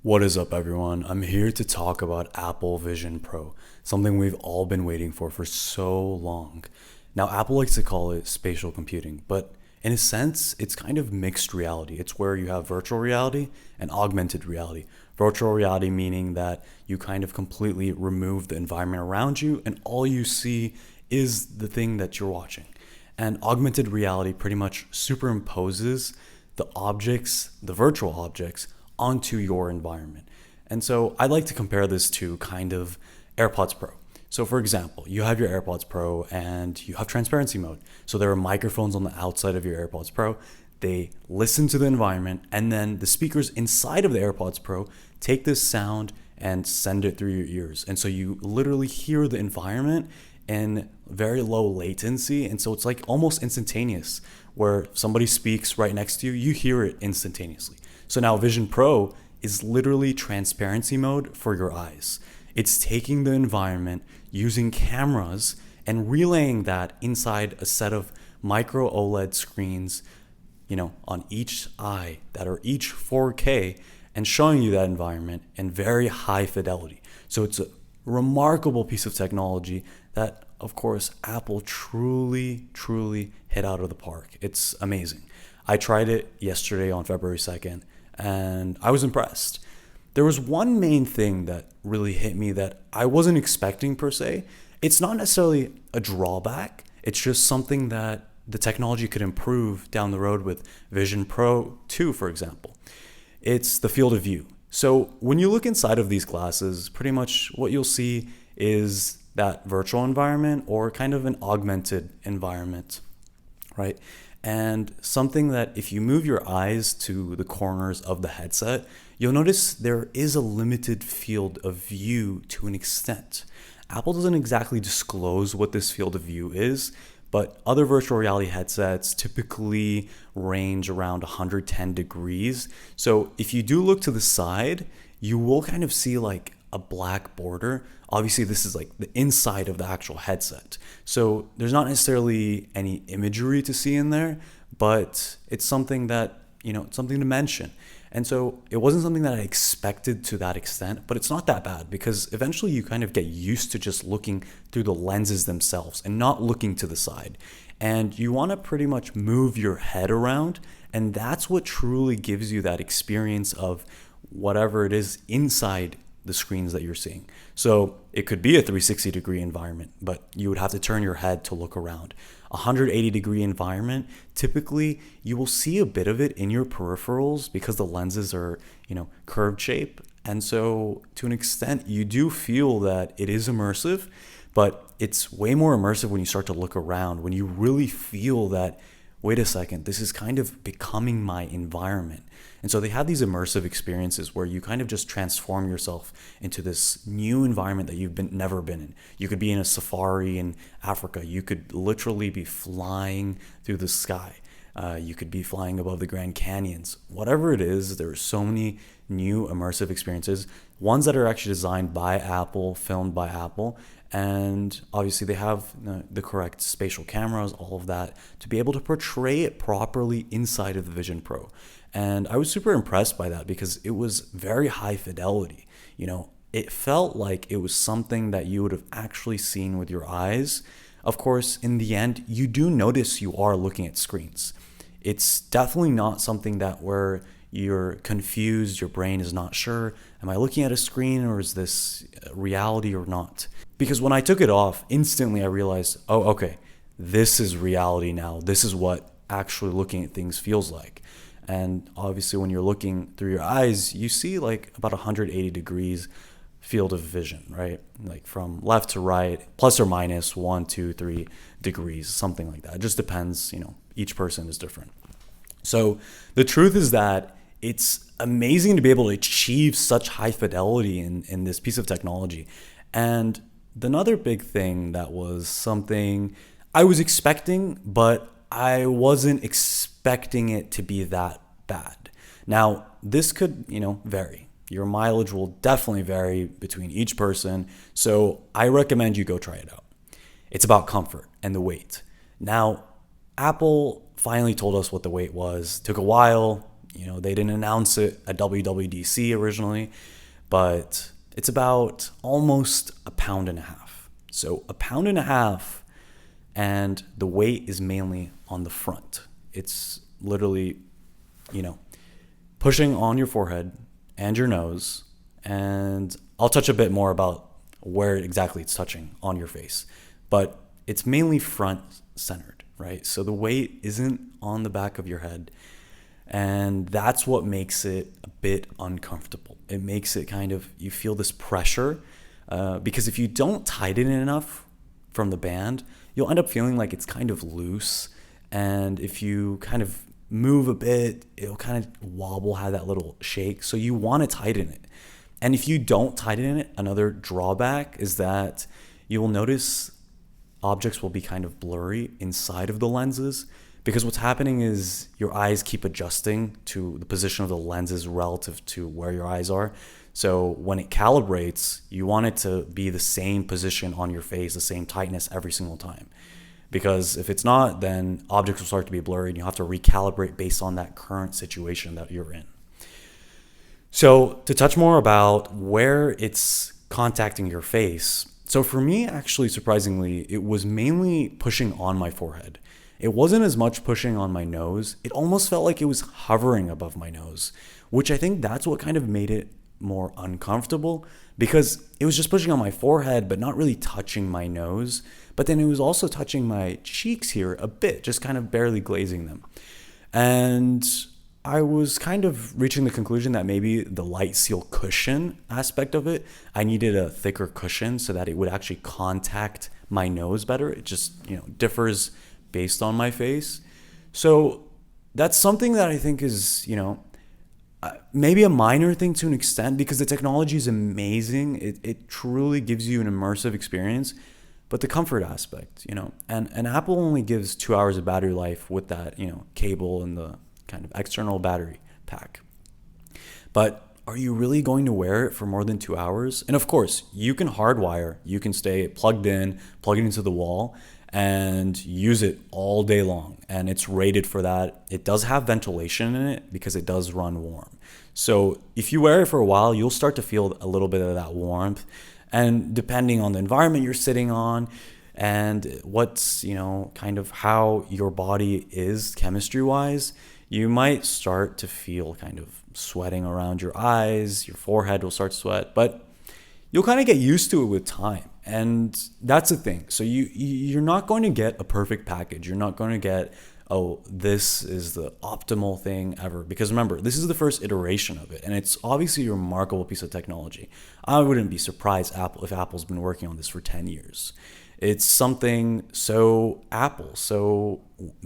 What is up, everyone? I'm here to talk about Apple Vision Pro, something we've all been waiting for so long. Now, Apple likes to call it spatial computing, but in a sense, it's kind of mixed reality. It's where you have virtual reality and augmented reality. Virtual reality meaning that you kind of completely remove the environment around you and all you see is the thing that you're watching. And augmented reality pretty much superimposes the objects, the virtual objects, onto your environment. And so I like to compare this to kind of AirPods Pro. So for example, you have your AirPods Pro and you have transparency mode. So there are microphones on the outside of your AirPods Pro. They listen to the environment and then the speakers inside of the AirPods Pro take this sound and send it through your ears. And so you literally hear the environment in very low latency. And so it's like almost instantaneous where somebody speaks right next to you, you hear it instantaneously. So now Vision Pro is literally transparency mode for your eyes. It's taking the environment using cameras and relaying that inside a set of micro OLED screens, on each eye that are each 4K and showing you that environment in very high fidelity. So it's a remarkable piece of technology that, of course, Apple truly hit out of the park. It's amazing. I tried it yesterday on February 2nd and I was impressed. There was one main thing that really hit me that I wasn't expecting per se. It's not necessarily a drawback, it's just something that the technology could improve down the road with Vision Pro 2, for example. It's the field of view. So when you look inside of these glasses, pretty much what you'll see is that virtual environment or kind of an augmented environment, right? And something that if you move your eyes to the corners of the headset, you'll notice there is a limited field of view to an extent. Apple doesn't exactly disclose what this field of view is, but other virtual reality headsets typically range around 110 degrees. So if you do look to the side, you will kind of see like a black border. Obviously, this is like the inside of the actual headset. So there's not necessarily any imagery to see in there, but it's something that, it's something to mention. And so it wasn't something that I expected to that extent, but it's not that bad because eventually you kind of get used to just looking through the lenses themselves and not looking to the side. And you want to pretty much move your head around, and that's what truly gives you that experience of whatever it is inside the screens that you're seeing. So it could be a 360 degree environment, but you would have to turn your head to look around. 180 degree environment, typically you will see a bit of it in your peripherals because the lenses are, curved shape. And so to an extent, you do feel that it is immersive, but it's way more immersive when you start to look around, when you really feel that, wait a second, this is kind of becoming my environment. And so they have these immersive experiences where you kind of just transform yourself into this new environment that you've never been in. You could be in a safari in Africa. You could literally be flying through the sky. You could be flying above the Grand Canyons. Whatever it is, there are so many new immersive experiences, ones that are actually designed by Apple, filmed by Apple, and obviously they have the correct spatial cameras, all of that, to be able to portray it properly inside of the Vision Pro. And I was super impressed by that because it was very high fidelity. It felt like it was something that you would have actually seen with your eyes. Of course, in the end, you do notice you are looking at screens. It's definitely not something that where you're confused, your brain is not sure, am I looking at a screen or is this reality or not? Because when I took it off, instantly I realized, oh, okay, this is reality now. This is what actually looking at things feels like. And obviously when you're looking through your eyes, you see like about 180 degrees field of vision, right? Like from left to right, plus or minus 1, 2, 3 degrees, something like that. It just depends, each person is different. So the truth is that it's amazing to be able to achieve such high fidelity in this piece of technology. And another big thing that was something I was expecting, but I wasn't expecting it to be that bad. Now, this could, vary. Your mileage will definitely vary between each person. So I recommend you go try it out. It's about comfort and the weight. Now, Apple finally told us what the weight was. Took a while. They didn't announce it at WWDC originally, but it's about almost a pound and a half. So a pound and a half, and the weight is mainly on the front. It's literally, you know, pushing on your forehead and your nose. And I'll touch a bit more about where exactly it's touching on your face. But it's mainly front centered, right? So the weight isn't on the back of your head. And that's what makes it a bit uncomfortable. It makes it kind of, you feel this pressure because if you don't tighten it enough from the band, you'll end up feeling like it's kind of loose. And if you kind of move a bit, it'll kind of wobble, have that little shake. So you want to tighten it. And if you don't tighten it, another drawback is that you will notice objects will be kind of blurry inside of the lenses, because what's happening is your eyes keep adjusting to the position of the lenses relative to where your eyes are. So when it calibrates, you want it to be the same position on your face, the same tightness every single time. Because if it's not, then objects will start to be blurry and you have to recalibrate based on that current situation that you're in. So to touch more about where it's contacting your face, so for me, actually, surprisingly, it was mainly pushing on my forehead. It wasn't as much pushing on my nose. It almost felt like it was hovering above my nose, which I think that's what kind of made it more uncomfortable, because it was just pushing on my forehead, but not really touching my nose. But then it was also touching my cheeks here a bit, just kind of barely glazing them. And I was kind of reaching the conclusion that maybe the light seal cushion aspect of it, I needed a thicker cushion so that it would actually contact my nose better. It just, differs based on my face. So that's something that I think is, maybe a minor thing to an extent, because the technology is amazing. It truly gives you an immersive experience, but the comfort aspect, and Apple only gives 2 hours of battery life with that, cable and the kind of external battery pack. But are you really going to wear it for more than 2 hours? And of course, you can hardwire, you can stay plugged in, plug it into the wall, and use it all day long. And it's rated for that. It does have ventilation in it because it does run warm. So if you wear it for a while, you'll start to feel a little bit of that warmth. And depending on the environment you're sitting on and what's, kind of how your body is chemistry-wise, you might start to feel kind of sweating around your eyes, your forehead will start to sweat, but you'll kind of get used to it with time. And that's the thing. So you're not going to get a perfect package. You're not going to get, oh, this is the optimal thing ever. Because remember, this is the first iteration of it. And it's obviously a remarkable piece of technology. I wouldn't be surprised if Apple's been working on this for 10 years. It's something so Apple, so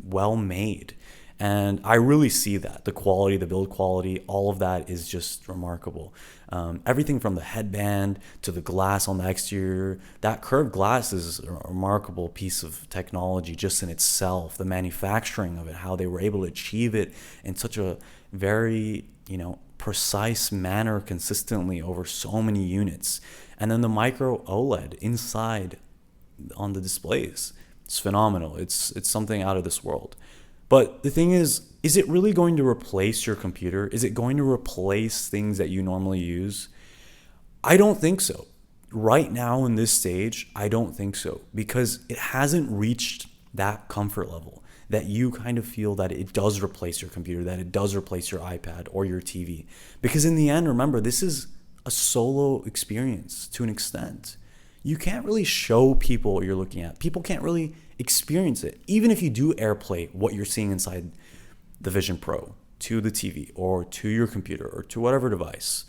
well made. And I really see that. The quality, the build quality, all of that is just remarkable. Everything from the headband to the glass on the exterior, that curved glass is a remarkable piece of technology just in itself. The manufacturing of it, how they were able to achieve it in such a very, precise manner consistently over so many units. And then the micro OLED inside on the displays, it's phenomenal. It's something out of this world. But the thing is it really going to replace your computer? Is it going to replace things that you normally use? I don't think so. Right now in this stage, I don't think so, because it hasn't reached that comfort level that you kind of feel that it does replace your computer, that it does replace your iPad or your TV. Because in the end, remember, this is a solo experience to an extent. You can't really show people what you're looking at. People can't really experience it. Even if you do AirPlay what you're seeing inside the Vision Pro to the TV or to your computer or to whatever device,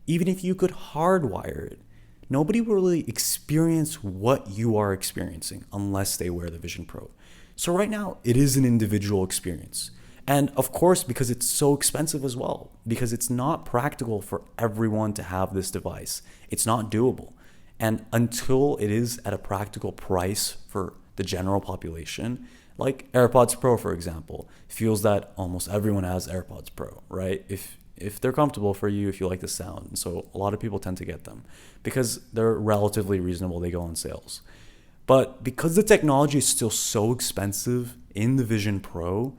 even if you could hardwire it, nobody will really experience what you are experiencing unless they wear the Vision Pro. So right now, it is an individual experience. And of course, because it's so expensive as well, because it's not practical for everyone to have this device. It's not doable. And until it is at a practical price for the general population, like AirPods Pro, for example, feels that almost everyone has AirPods Pro, right? If they're comfortable for you, if you like the sound. And so a lot of people tend to get them because they're relatively reasonable. They go on sales. But because the technology is still so expensive in the Vision Pro,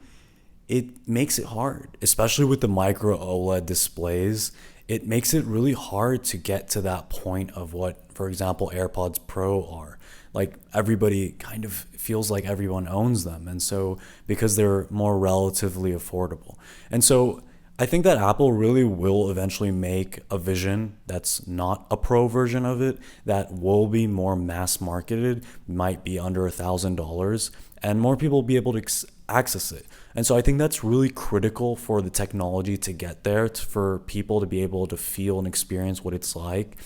it makes it hard, especially with the micro OLED displays. It makes it really hard to get to that point of what, for example, AirPods Pro are. Like everybody kind of feels like everyone owns them. And so because they're more relatively affordable. And so I think that Apple really will eventually make a vision that's not a pro version of it, that will be more mass marketed, might be under $1,000, and more people will be able to access it. And so I think that's really critical for the technology to get there, for people to be able to feel and experience what it's like.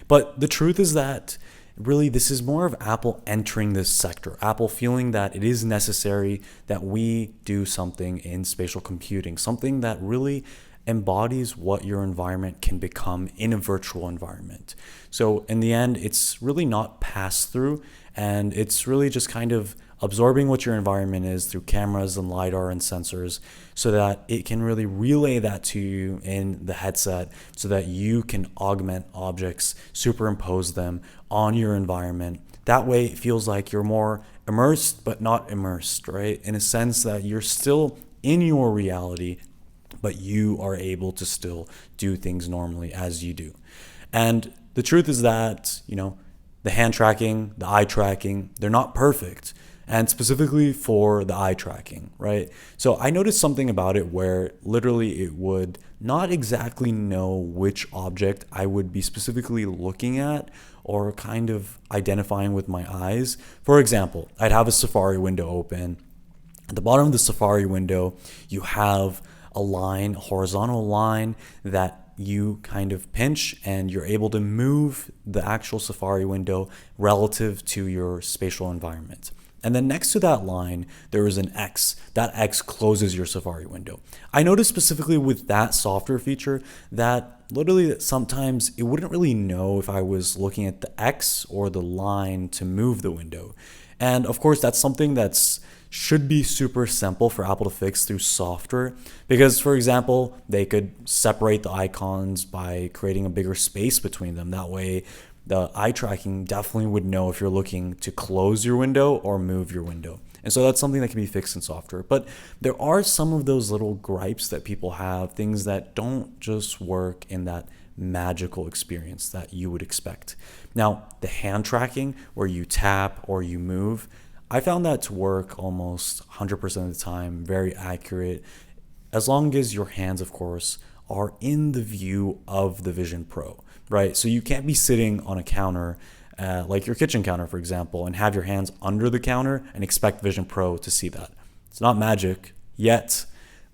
But the truth is that really this is more of Apple entering this sector, Apple feeling that it is necessary that we do something in spatial computing, something that really embodies what your environment can become in a virtual environment. So in the end, it's really not pass through, and it's really just kind of absorbing what your environment is through cameras and LiDAR and sensors, so that it can really relay that to you in the headset, so that you can augment objects, superimpose them on your environment. That way it feels like you're more immersed but not immersed, right? In a sense that you're still in your reality, but you are able to still do things normally as you do. And the truth is that, the hand tracking, the eye tracking, they're not perfect. And specifically for the eye tracking, right? So I noticed something about it where literally it would not exactly know which object I would be specifically looking at or kind of identifying with my eyes. For example, I'd have a Safari window open. At the bottom of the Safari window, you have a line, a horizontal line that you kind of pinch, and you're able to move the actual Safari window relative to your spatial environment. And then next to that line, there is an X. That X closes your Safari window. I noticed specifically with that software feature that literally sometimes it wouldn't really know if I was looking at the X or the line to move the window. And of course, that's something that's should be super simple for Apple to fix through software, because for example, they could separate the icons by creating a bigger space between them. That way the eye tracking definitely would know if you're looking to close your window or move your window. And so that's something that can be fixed in software. But there are some of those little gripes that people have, things that don't just work in that magical experience that you would expect. Now, the hand tracking where you tap or you move, I found that to work almost 100% of the time, very accurate, as long as your hands, of course, are in the view of the Vision Pro, right? So you can't be sitting on a counter, like your kitchen counter, for example, and have your hands under the counter and expect Vision Pro to see that. It's not magic yet,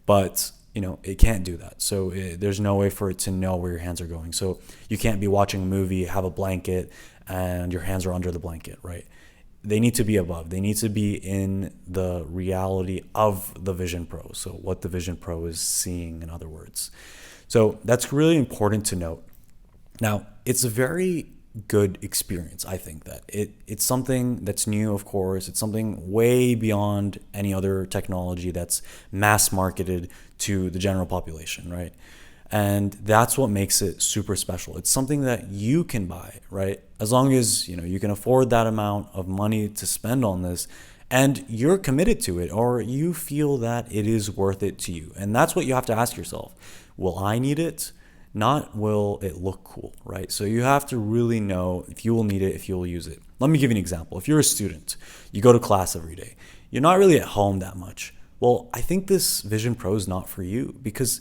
but it can't do that. So there's no way for it to know where your hands are going. So you can't be watching a movie, have a blanket, and your hands are under the blanket, right? They need to be above. They need to be in the reality of the Vision Pro. So what the Vision Pro is seeing, in other words. So that's really important to note. Now, it's a very good experience. I think that it's something that's new, of course. It's something way beyond any other technology that's mass marketed to the general population, right? And that's what makes it super special. It's something that you can buy, right? As long as you can afford that amount of money to spend on this, and you're committed to it, or you feel that it is worth it to you. And that's what you have to ask yourself. Will I need it? Not will it look cool, right? So you have to really know if you will need it, if you will use it. Let me give you an example. If you're a student, you go to class every day, you're not really at home that much. Well, I think this Vision Pro is not for you, because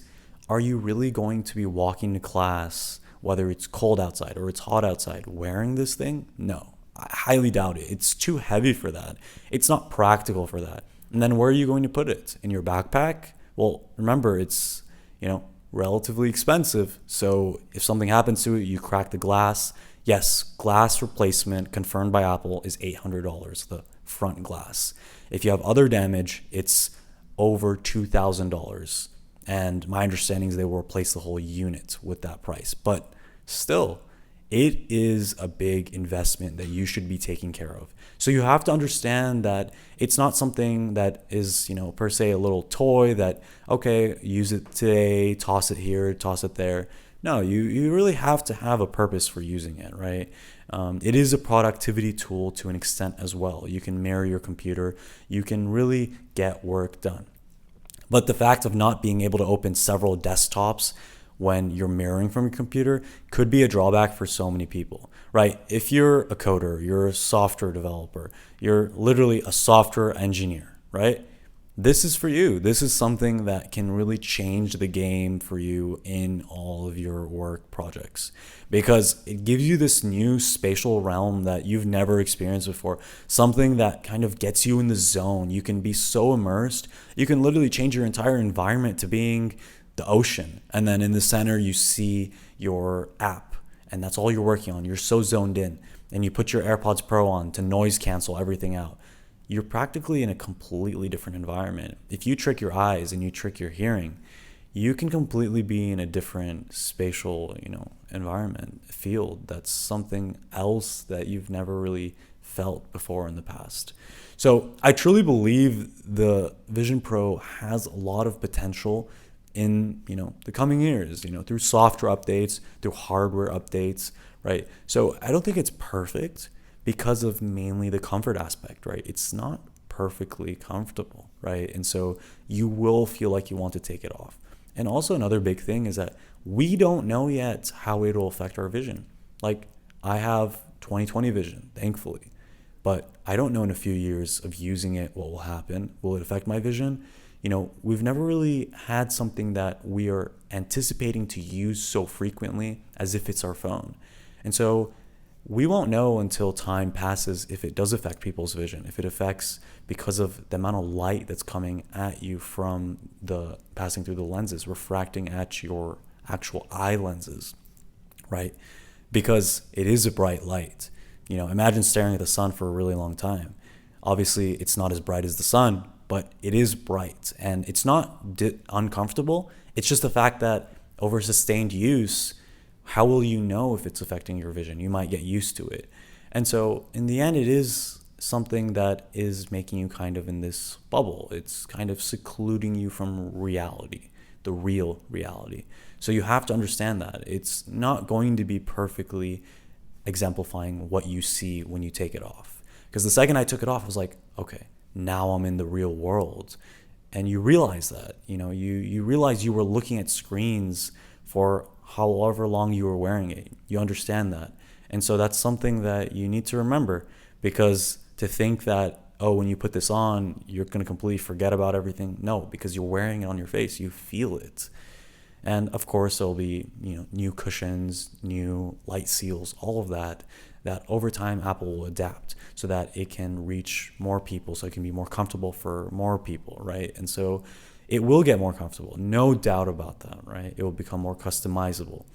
are you really going to be walking to class, whether it's cold outside or it's hot outside, wearing this thing? No, I highly doubt it. It's too heavy for that. It's not practical for that. And then where are you going to put it? In your backpack? Well, remember, it's, relatively expensive. So if something happens to it, you crack the glass. Yes, glass replacement confirmed by Apple is $800, the front glass. If you have other damage, it's over $2,000. And my understanding is they will replace the whole unit with that price. But still, it is a big investment that you should be taking care of. So you have to understand that it's not something that is, per se a little toy that, okay, use it today, toss it here, toss it there. No, you really have to have a purpose for using it, right? It is a productivity tool to an extent as well. You can mirror your computer. You can really get work done. But the fact of not being able to open several desktops when you're mirroring from your computer could be a drawback for so many people, right? If you're a coder, you're a software developer, you're literally a software engineer, right? This is for you. This is something that can really change the game for you in all of your work projects because it gives you this new spatial realm that you've never experienced before, something that kind of gets you in the zone. You can be so immersed. You can literally change your entire environment to being the ocean. And then in the center, you see your app, and that's all you're working on. You're so zoned in, and you put your AirPods Pro on to noise cancel everything out. You're practically in a completely different environment. If you trick your eyes and you trick your hearing, you can completely be in a different spatial, environment, field. That's something else that you've never really felt before in the past. So I truly believe the Vision Pro has a lot of potential in, the coming years, through software updates, through hardware updates, right? So I don't think it's perfect because of mainly the comfort aspect, right? It's not perfectly comfortable, right? And so you will feel like you want to take it off. And also another big thing is that we don't know yet how it will affect our vision. Like I have 20/20 vision, thankfully, but I don't know in a few years of using it what will happen. Will it affect my vision? We've never really had something that we are anticipating to use so frequently as if it's our phone. And so we won't know until time passes if it does affect people's vision, if it affects because of the amount of light that's coming at you from the passing through the lenses, refracting at your actual eye lenses, right? Because it is a bright light. Imagine staring at the sun for a really long time. Obviously, it's not as bright as the sun, but it is bright and it's not uncomfortable. It's just the fact that over sustained use, how will you know if it's affecting your vision? You might get used to it. And so in the end, it is something that is making you kind of in this bubble. It's kind of secluding you from reality, the real reality. So you have to understand that it's not going to be perfectly exemplifying what you see when you take it off. Because the second I took it off, I was like, okay, now I'm in the real world. And you realize that, you realize you were looking at screens for however long you were wearing it. You understand that. And so that's something that you need to remember, because to think that, oh, when you put this on, you're going to completely forget about everything. No, because you're wearing it on your face. You feel it. And of course, there'll be, new cushions, new light seals, all of that over time Apple will adapt so that it can reach more people, so it can be more comfortable for more people, right? And so it will get more comfortable, no doubt about that, right? It will become more customizable.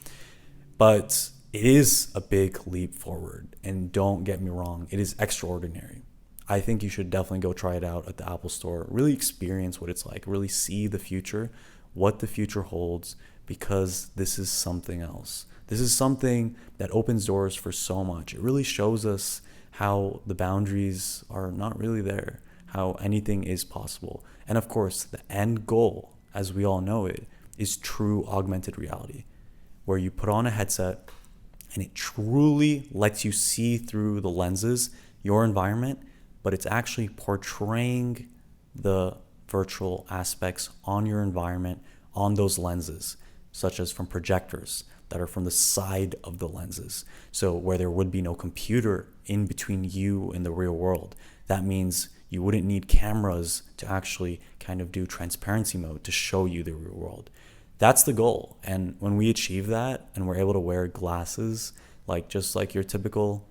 But it is a big leap forward, and don't get me wrong, it is extraordinary. I think you should definitely go try it out at the Apple Store, really experience what it's like, really see the future, what the future holds, because this is something else. This is something that opens doors for so much. It really shows us how the boundaries are not really there, how anything is possible. And of course, the end goal, as we all know it, is true augmented reality, where you put on a headset and it truly lets you see through the lenses, your environment, but it's actually portraying the virtual aspects on your environment on those lenses, such as from projectors that are from the side of the lenses. So where there would be no computer in between you and the real world, that means you wouldn't need cameras to actually kind of do transparency mode to show you the real world. That's the goal. And when we achieve that and we're able to wear glasses, just like your typical,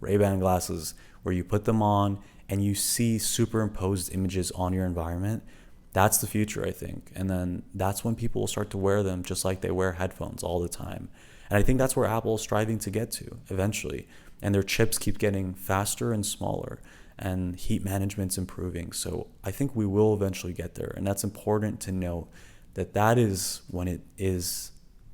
Ray-Ban glasses, where you put them on and you see superimposed images on your environment, that's the future, I think. And then that's when people will start to wear them just like they wear headphones all the time. And I think that's where Apple is striving to get to eventually. And their chips keep getting faster and smaller, and heat management's improving. So I think we will eventually get there. And that's important to note, that is when it is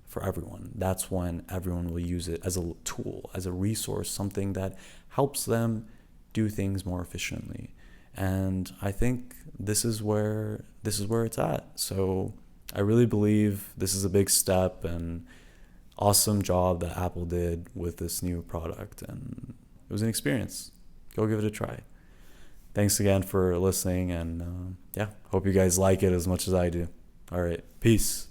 for everyone. That's when everyone will use it as a tool, as a resource, something that helps them do things more efficiently. And I think this is where it's at. So I really believe this is a big step and awesome job that Apple did with this new product. And it was an experience. Go give it a try. Thanks again for listening, and yeah, hope you guys like it as much as I do. All right, peace.